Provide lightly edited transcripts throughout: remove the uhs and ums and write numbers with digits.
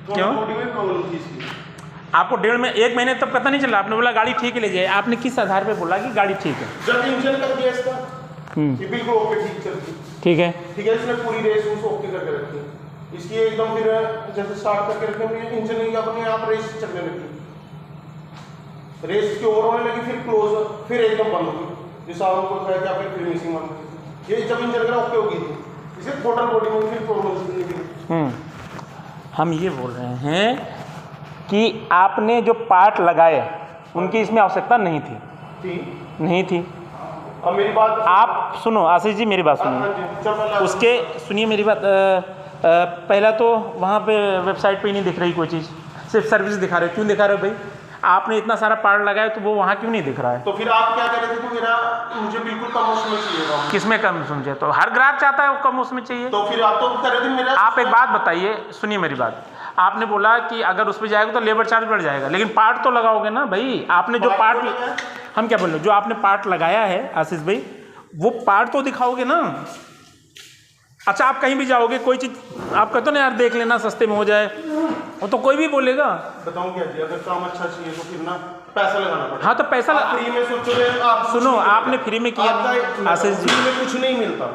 क्यों? बॉडी में प्रॉब्लम थी इसकी। आपको 1.5 महीने तक पता नहीं चला? आपने बोला गाड़ी ठीक है ले जाए, आपने किस आधार पे बोला कि गाड़ी ठीक है? जब इंजन कर दिया इसका ये बिल्कुल ओके ठीक चलती, ठीक है, ठीक है। इसने पूरी रेस उसको ओके करके रखी इसकी एकदम। फिर जैसे स्टार्ट करके रखे इंजन ही अपने आप रेस चलने लगी, रेस की ओवर होने लगी, फिर क्लोज, फिर एकदम बंद हो गई। जिस आपको को कहा कि आपने फिर मिसिंग मान ये जब इंजन का ओके हो गई थी, इसे टोटल बॉडी में फिर प्रॉब्लम नहीं। हम ये बोल रहे हैं कि आपने जो पार्ट लगाए उनकी इसमें आवश्यकता नहीं थी, नहीं थी। अब मेरी बात आप सुनो आशीष जी, मेरी बात सुनिए। उसके सुनिए मेरी बात। पहला तो वहाँ पे वेबसाइट पे ही नहीं दिख रही कोई चीज़, सिर्फ सर्विस दिखा रहे हो। क्यों दिखा रहे हो भाई? आपने इतना सारा पार्ट लगाया तो वो वहाँ क्यों नहीं दिख रहा है? तो फिर आप क्या कह रहे थे कि मुझे बिल्कुल कम उसमें चाहिए? किसमें कम समझे? तो हर ग्राहक चाहता है वो कम उसमें चाहिए। तो फिर आप तो कह रहे थे मेरा। आप एक बात बताइए, सुनिए मेरी बात। आपने बोला कि अगर उस पर जाएगा तो लेबर चार्ज बढ़ जाएगा, लेकिन पार्ट तो लगाओगे ना भाई। आपने जो पार्ट, हम क्या बोल रहे, जो आपने पार्ट लगाया है आशीष भाई, वो पार्ट तो दिखाओगे ना। अच्छा, आप कहीं भी जाओगे, कोई चीज़ आप कहते हो ना यार देख लेना सस्ते में हो जाए, वो तो कोई भी बोलेगा। बताऊं क्या जी, अगर काम अच्छा चाहिए तो फिर ना पैसा लगाना पड़ेगा। हाँ तो पैसा फ्री में सोचोगे आप? सुनो, आपने फ्री में किया आशीष जी? फ्री में कुछ नहीं मिलता,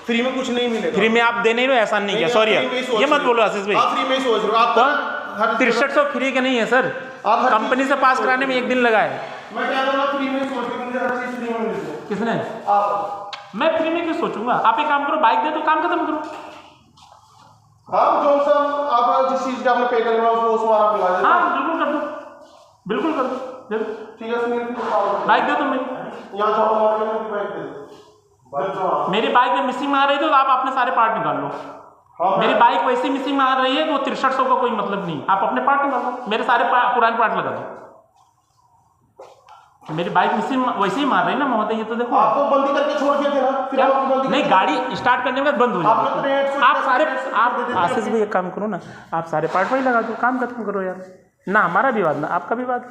फ्री में कुछ नहीं मिलेगा। फ्री में आप देने रहे हो, ऐसा नहीं किया। सॉरी ये मत बोलो आशीष भाई। आप फ्री में ही सोच रहे हो। आप 6300 फ्री के नहीं है सर, कंपनी से पास कराने में 1 दिन लगा है। मैं क्या बोल रहा हूं, फ्री में सोच रहे हो, मुझे हर चीज फ्री में मिलती है। किसने? आप। मैं फ्री में क्यों सोचूंगा? आप एक काम करो, बाइक दे दो, काम खत्म करो। हाँ, जो सा आप जिस चीज का आपने पे करना है उसको उस बार आप लगा देते। हाँ बिल्कुल कर दो, बिल्कुल कर दो। ठीक है, सुनील बाइक दे दो मेरी। यहाँ छोड़ो, मार्केट में बाइक दे दो। मेरी बाइक में मिसिंग आ रही थी तो आप अपने सारे पार्ट निकाल लो। हाँ, मेरी बाइक वैसे मिसिंग में आ रही है तो 6300 का कोई मतलब नहीं। आप अपने पार्ट निकाल लो, मेरे सारे पुराने पार्ट लगा दो। मेरी बाइक मिसिंग वैसे ही मार रही है ना महोदय, ये तो देखो। आपको बंदी करके छोड़ दिया था ना, फिर आप बंदी नहीं, गाड़ी स्टार्ट करने के बाद बंद हो जाती है। आप सारे आप आशीष भाई एक काम करो ना, आप सारे पार्ट वही लगा दो, काम खत्म करो यार। ना हमारा विवाद ना आपका विवाद।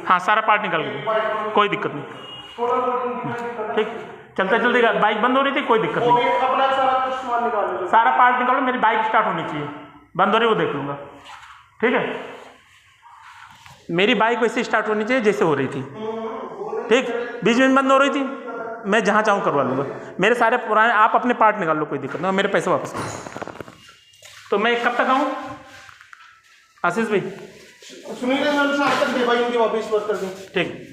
हाँ सारा पार्ट निकाल दो, कोई दिक्कत नहीं। ठीक, चलते चलते बाइक बंद हो रही थी, कोई दिक्कत नहीं। सारा पार्ट निकालो, मेरी बाइक स्टार्ट होनी चाहिए, बंद हो रही वो देख लूँगा। ठीक है, मेरी बाइक वैसे स्टार्ट होनी चाहिए जैसे हो रही थी। ठीक, बीच में बंद हो रही थी, मैं जहाँ चाहूँ करवा लूँगा। मेरे सारे पुराने, आप अपने पार्ट निकाल लो, कोई दिक्कत नहीं, मेरे पैसे वापस करो। तो मैं कब तक आऊँ आशीष भाई? सुनील तक दे भाई, उनके वापस बात कर दें। ठीक,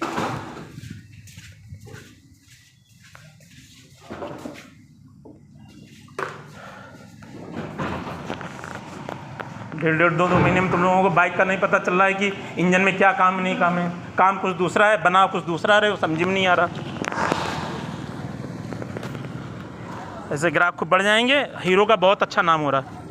डेढ़ दो महीने में तुम लोगों को बाइक का नहीं पता चल रहा है कि इंजन में क्या काम नहीं काम है। काम कुछ दूसरा है, बना कुछ दूसरा रहे, वो समझ में नहीं आ रहा। ऐसे ग्राहक खूब बढ़ जाएंगे। हीरो का बहुत अच्छा नाम हो रहा है।